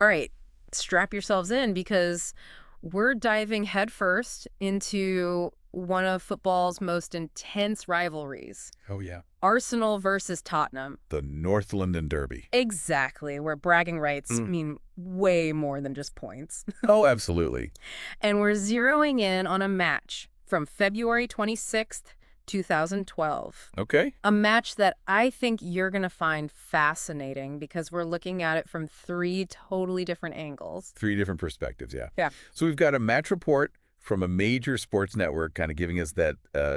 All right, strap yourselves in because we're diving headfirst into one of football's most intense rivalries. Oh, yeah. Arsenal versus Tottenham. The North London Derby. Exactly, where bragging rights Mm. mean way more than just points. Oh, absolutely. And we're zeroing in on a match from February 26th, 2012. Okay. A match that I think you're going to find fascinating because we're looking at it from three totally different angles. 3 different perspectives, yeah. Yeah. So we've got a match report from a major sports network kind of giving us that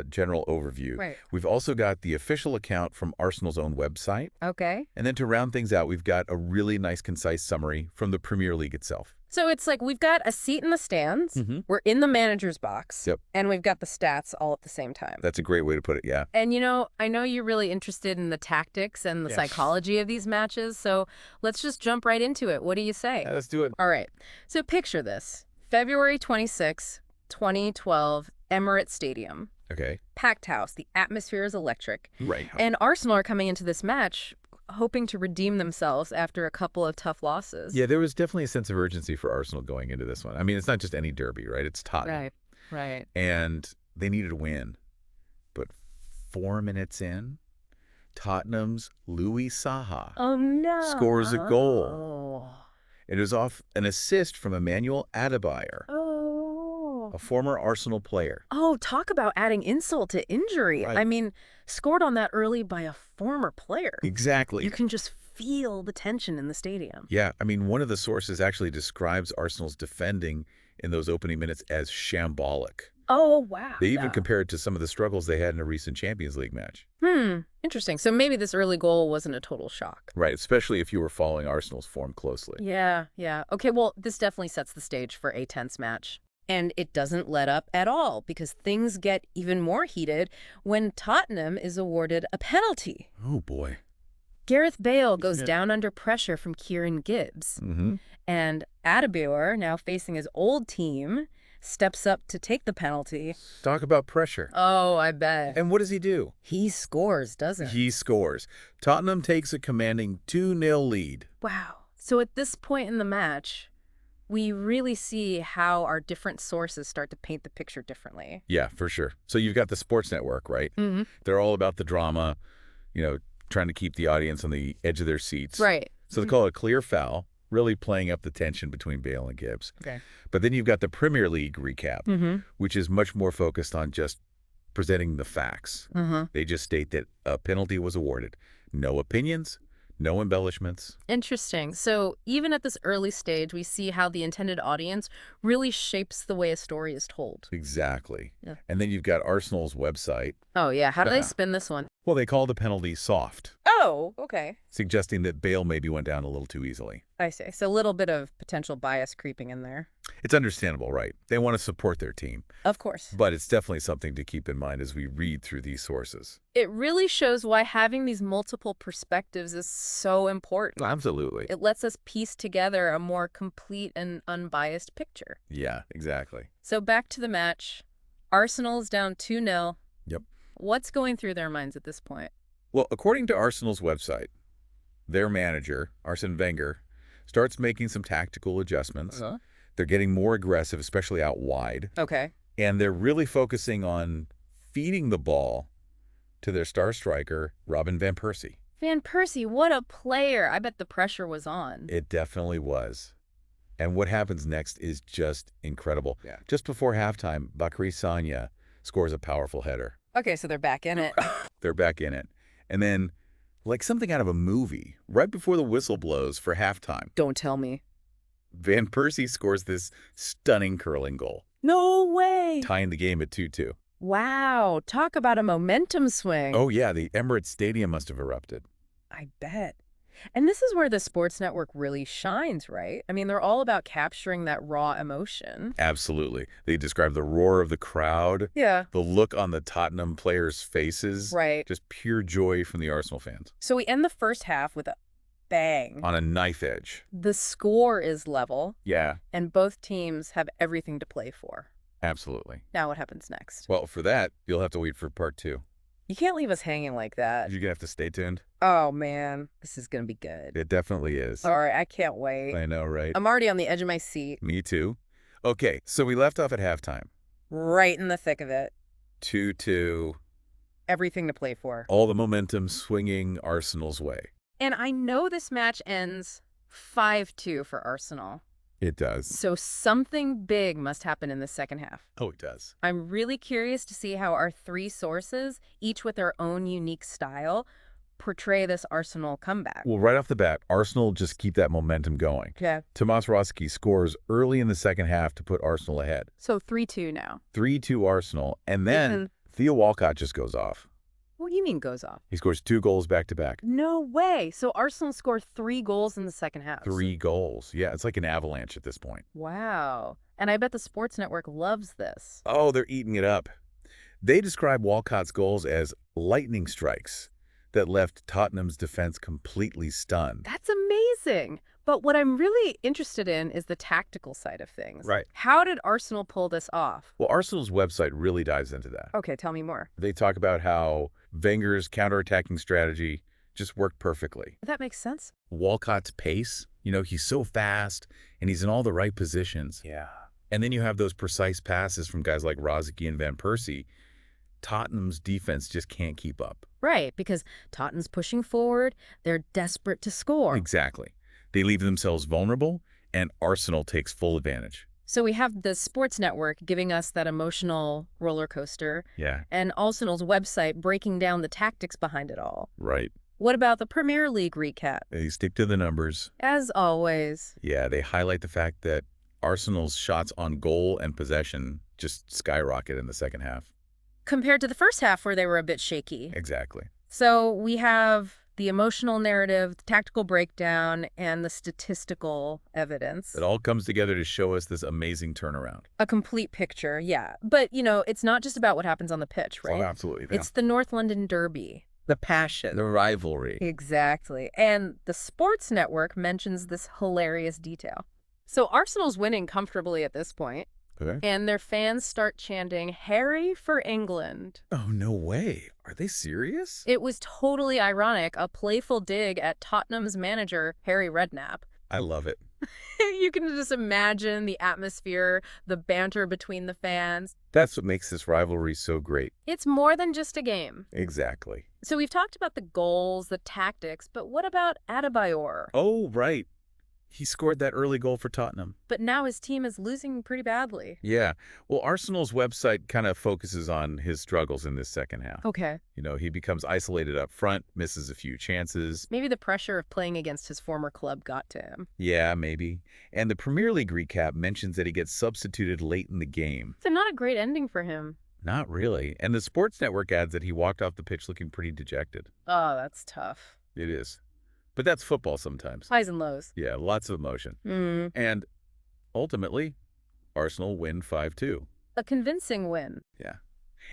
general overview. Right. We've also got the official account from Arsenal's own website. Okay. And then to round things out, we've got a really nice, concise summary from the Premier League itself. So it's like we've got a seat in the stands, we're in the manager's box, Yep. and we've got the stats all at the same time. That's a great way to put it, yeah. And, I know you're really interested in the tactics and the Yeah. psychology of these matches, so let's just jump right into it. What do you say? Yeah, let's do it. All right. So picture this. February 26, 2012, Emirates Stadium. Okay. Packed house. The atmosphere is electric. Right. And Arsenal are coming into this match hoping to redeem themselves after a couple of tough losses. Yeah, there was definitely a sense of urgency for Arsenal going into this one. I mean, it's not just any derby, right? It's Tottenham. Right. And they needed a win. But 4 minutes in, Tottenham's Louis Saha Oh, no. scores a goal. Oh. It was off an assist from Emmanuel Adebayor, Oh. a former Arsenal player. Oh, talk about adding insult to injury. Right. I mean, scored on that early by a former player. Exactly. You can just feel the tension in the stadium. Yeah, I mean, one of the sources actually describes Arsenal's defending in those opening minutes as shambolic. Oh, wow. They even compare it to some of the struggles they had in a recent Champions League match. Interesting. So maybe this early goal wasn't a total shock. Right, especially if you were following Arsenal's form closely. Yeah. Okay, well, this definitely sets the stage for a tense match. And it doesn't let up at all because things get even more heated when Tottenham is awarded a penalty. Oh, boy. Gareth Bale goes down under pressure from Kieran Gibbs. And Adebayor, now facing his old team, steps up to take the penalty. Talk about pressure. Oh, I bet. And what does he do? He scores, doesn't he? He scores. Tottenham takes a commanding 2-0 lead. Wow. So at this point in the match, we really see how our different sources start to paint the picture differently. Yeah, for sure. So you've got the sports network, right? They're all about the drama, trying to keep the audience on the edge of their seats. Right. So they call it a clear foul, really playing up the tension between Bale and Gibbs. Okay. But then you've got the Premier League recap, which is much more focused on just presenting the facts. They just state that a penalty was awarded. No opinions, no embellishments. Interesting. So even at this early stage, we see how the intended audience really shapes the way a story is told. Exactly. Yeah. And then you've got Arsenal's website. Oh, yeah. How do they spin this one? Well, they call the penalty soft, Oh, okay. suggesting that Bale maybe went down a little too easily. I see. So a little bit of potential bias creeping in there. It's understandable, right? They want to support their team. Of course. But it's definitely something to keep in mind as we read through these sources. It really shows why having these multiple perspectives is so important. Absolutely. It lets us piece together a more complete and unbiased picture. Yeah, exactly. So back to the match. Arsenal's down 2-0. Yep. What's going through their minds at this point? Well, according to Arsenal's website, their manager, Arsene Wenger, starts making some tactical adjustments. They're getting more aggressive, especially out wide. Okay. And they're really focusing on feeding the ball to their star striker, Robin van Persie. Van Persie, what a player. I bet the pressure was on. It definitely was. And what happens next is just incredible. Yeah. Just before halftime, Bakary Sagna scores a powerful header. Okay, so they're back in it. They're back in it. And then, like something out of a movie, right before the whistle blows for halftime, Don't tell me. Van Persie scores this stunning curling goal, No way. tying the game at 2-2. Wow. Talk about a momentum swing. Oh, yeah, the Emirates Stadium must have erupted. I bet. And this is where the sports network really shines, right? I mean, they're all about capturing that raw emotion. Absolutely. They describe the roar of the crowd, Yeah. the look on the Tottenham players' faces. Right. Just pure joy from the Arsenal fans. So we end the first half with a bang. On a knife edge. The score is level, Yeah, and both teams have everything to play for. absolutely. Now what happens next? Well, for that, you'll have to wait for part 2. You can't leave us hanging like that. You're going to have to stay tuned. Oh, man. This is going to be good. It definitely is. All right, I can't wait. I know, right? I'm already on the edge of my seat. Me too. Okay, so we left off at halftime. Right in the thick of it. 2-2. Everything to play for. All the momentum swinging Arsenal's way. And I know this match ends 5-2 for Arsenal. It does. So something big must happen in the second half. Oh, it does. I'm really curious to see how our three sources, each with their own unique style, portray this Arsenal comeback. Well, right off the bat, Arsenal just keep that momentum going. Yeah. Tomas Rosicki scores early in the second half to put Arsenal ahead. So 3-2 now. 3-2 Arsenal, and then Theo Walcott just goes off. What do you mean goes off? He scores 2 goals back-to-back. No way. So Arsenal scored 3 goals in the second half. 3 goals. Yeah, it's like an avalanche at this point. Wow. And I bet the Sports Network loves this. Oh, they're eating it up. They describe Walcott's goals as lightning strikes that left Tottenham's defense completely stunned. That's amazing. But what I'm really interested in is the tactical side of things. Right. How did Arsenal pull this off? Well, Arsenal's website really dives into that. Okay, tell me more. They talk about how Wenger's counterattacking strategy just worked perfectly. That makes sense. Walcott's pace, he's so fast and he's in all the right positions. Yeah. And then you have those precise passes from guys like Rosicky and Van Persie. Tottenham's defense just can't keep up. Right, because Tottenham's pushing forward. They're desperate to score. Exactly. They leave themselves vulnerable, and Arsenal takes full advantage. So we have the Sports Network giving us that emotional roller coaster. Yeah. And Arsenal's website breaking down the tactics behind it all. Right. What about the Premier League recap? They stick to the numbers. As always. Yeah, they highlight the fact that Arsenal's shots on goal and possession just skyrocket in the second half. Compared to the first half where they were a bit shaky. Exactly. So we have the emotional narrative, the tactical breakdown, and the statistical evidence. It all comes together to show us this amazing turnaround. A complete picture, yeah. But, it's not just about what happens on the pitch, right? Oh, absolutely. Yeah. It's the North London Derby. The passion. The rivalry. Exactly. And the Sports Network mentions this hilarious detail. So Arsenal's winning comfortably at this point. Okay. And their fans start chanting, "Harry for England." Oh, no way. Are they serious? It was totally ironic, a playful dig at Tottenham's manager, Harry Redknapp. I love it. You can just imagine the atmosphere, the banter between the fans. That's what makes this rivalry so great. It's more than just a game. Exactly. So we've talked about the goals, the tactics, but what about Adebayor? Oh, right. He scored that early goal for Tottenham. But now his team is losing pretty badly. Yeah. Well, Arsenal's website kind of focuses on his struggles in this second half. Okay. He becomes isolated up front, misses a few chances. Maybe the pressure of playing against his former club got to him. Yeah, maybe. And the Premier League recap mentions that he gets substituted late in the game. It's not a great ending for him. Not really. And the Sports Network adds that he walked off the pitch looking pretty dejected. Oh, that's tough. It is. But that's football sometimes. Highs and lows. Yeah, lots of emotion. Mm. And ultimately, Arsenal win 5-2. A convincing win. Yeah.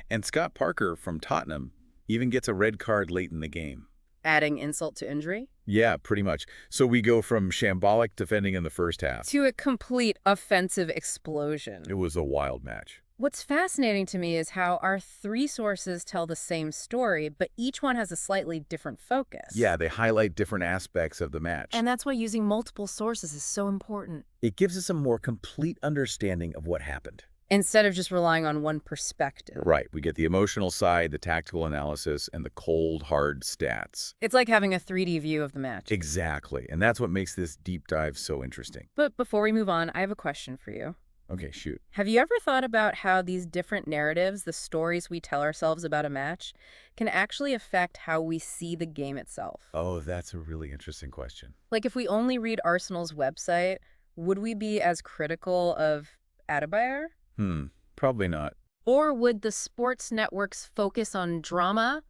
And Scott Parker from Tottenham even gets a red card late in the game. Adding insult to injury? Yeah, pretty much. So we go from shambolic defending in the first half to a complete offensive explosion. It was a wild match. What's fascinating to me is how our three sources tell the same story, but each one has a slightly different focus. Yeah, they highlight different aspects of the match. And that's why using multiple sources is so important. It gives us a more complete understanding of what happened. Instead of just relying on one perspective. Right. We get the emotional side, the tactical analysis, and the cold, hard stats. It's like having a 3D view of the match. Exactly. And that's what makes this deep dive so interesting. But before we move on, I have a question for you. Okay, shoot. Have you ever thought about how these different narratives, the stories we tell ourselves about a match, can actually affect how we see the game itself? Oh, that's a really interesting question. Like if we only read Arsenal's website, would we be as critical of Adebayor? Probably not. Or would the Sports Network's focus on drama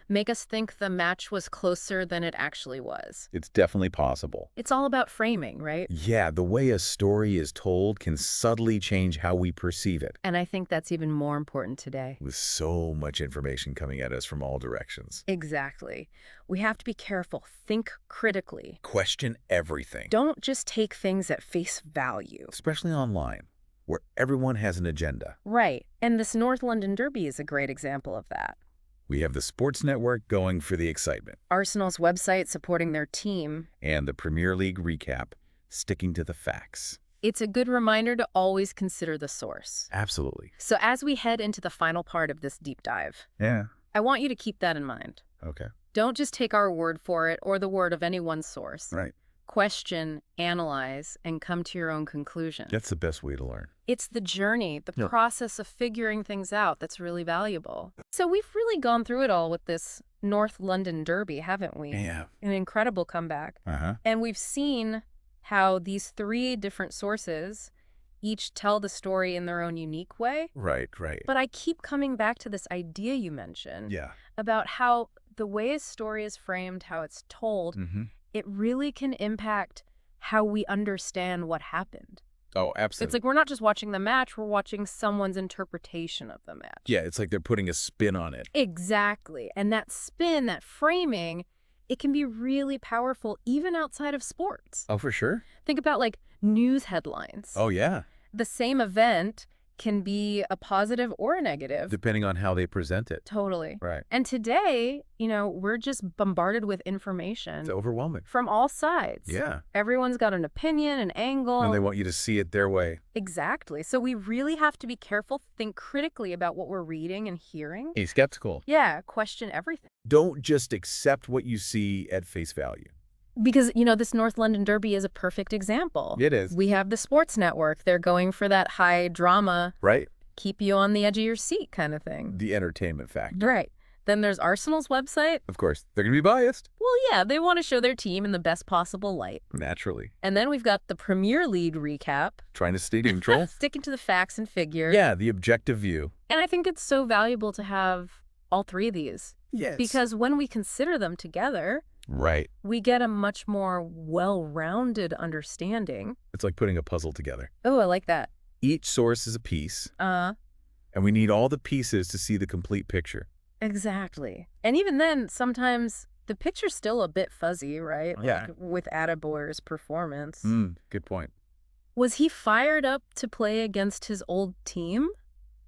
make us think the match was closer than it actually was? It's definitely possible. It's all about framing, right? Yeah, the way a story is told can subtly change how we perceive it. And I think that's even more important today. With so much information coming at us from all directions. Exactly. We have to be careful. Think critically. Question everything. Don't just take things at face value. Especially online, where everyone has an agenda. Right. And this North London Derby is a great example of that. We have the Sports Network going for the excitement. Arsenal's website supporting their team. And the Premier League recap, sticking to the facts. It's a good reminder to always consider the source. Absolutely. So as we head into the final part of this deep dive, Yeah. I want you to keep that in mind. Okay. Don't just take our word for it or the word of any one source. Right. Question, analyze, and come to your own conclusion. That's the best way to learn. It's the journey, the Yep. process of figuring things out that's really valuable. So we've really gone through it all with this North London Derby, haven't we? Yeah. An incredible comeback. Uh-huh. And we've seen how these three different sources each tell the story in their own unique way. Right, right. But I keep coming back to this idea you mentioned Yeah. about how the way a story is framed, how it's told, Mm-hmm. it really can impact how we understand what happened. Oh, absolutely. It's like we're not just watching the match, we're watching someone's interpretation of the match. Yeah, it's like they're putting a spin on it. Exactly. And that spin, that framing, it can be really powerful even outside of sports. Oh, for sure? Think about like news headlines. Oh, yeah. The same event can be a positive or a negative. Depending on how they present it. Totally. Right. And today, we're just bombarded with information It's overwhelming. from all sides. Yeah. Everyone's got an opinion, an angle. And they want you to see it their way. Exactly. So we really have to be careful, think critically about what we're reading and hearing. Be skeptical. Yeah, question everything. Don't just accept what you see at face value. Because, this North London Derby is a perfect example. It is. We have the Sports Network. They're going for that high drama, Right? keep you on the edge of your seat kind of thing. The entertainment factor. Right. Then there's Arsenal's website. Of course, they're going to be biased. Well, yeah, they want to show their team in the best possible light. Naturally. And then we've got the Premier League recap. Trying to stay neutral. Sticking to the facts and figures. Yeah, the objective view. And I think it's so valuable to have all three of these. Yes. Because when we consider them together, Right. we get a much more well-rounded understanding. It's like putting a puzzle together. Oh, I like that. Each source is a piece, and we need all the pieces to see the complete picture. Exactly. And even then, sometimes the picture's still a bit fuzzy, right? Yeah. Like with Adebayor's performance. Good point. Was he fired up to play against his old team?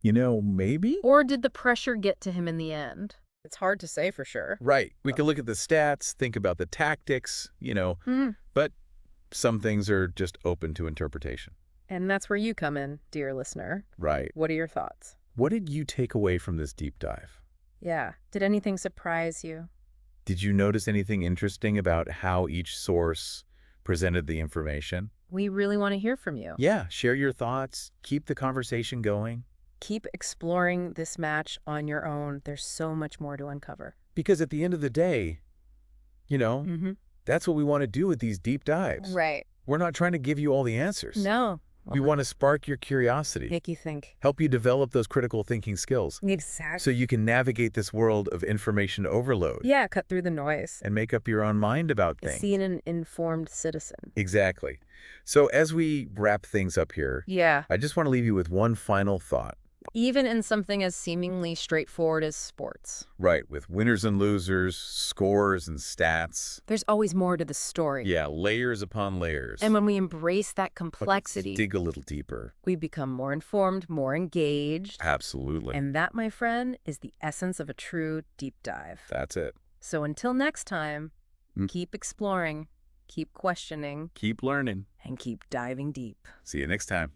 Maybe? Or did the pressure get to him in the end? It's hard to say for sure. Right. We can look at the stats, think about the tactics, but some things are just open to interpretation. And that's where you come in, dear listener. Right. What are your thoughts? What did you take away from this deep dive? Yeah. Did anything surprise you? Did you notice anything interesting about how each source presented the information? We really want to hear from you. Yeah, share your thoughts. Keep the conversation going. Keep exploring this match on your own. There's so much more to uncover. Because at the end of the day, that's what we want to do with these deep dives. Right. We're not trying to give you all the answers. No. We want to spark your curiosity. Make you think. Help you develop those critical thinking skills. Exactly. So you can navigate this world of information overload. Yeah, cut through the noise. And make up your own mind about things. See an informed citizen. Exactly. So as we wrap things up here, Yeah. I just want to leave you with one final thought. Even in something as seemingly straightforward as sports. Right, with winners and losers, scores and stats. There's always more to the story. Yeah, layers upon layers. And when we embrace that Let's complexity, dig a little deeper. we become more informed, more engaged. Absolutely. And that, my friend, is the essence of a true deep dive. That's it. So until next time, Mm. keep exploring, keep questioning, Keep learning. and keep diving deep. See you next time.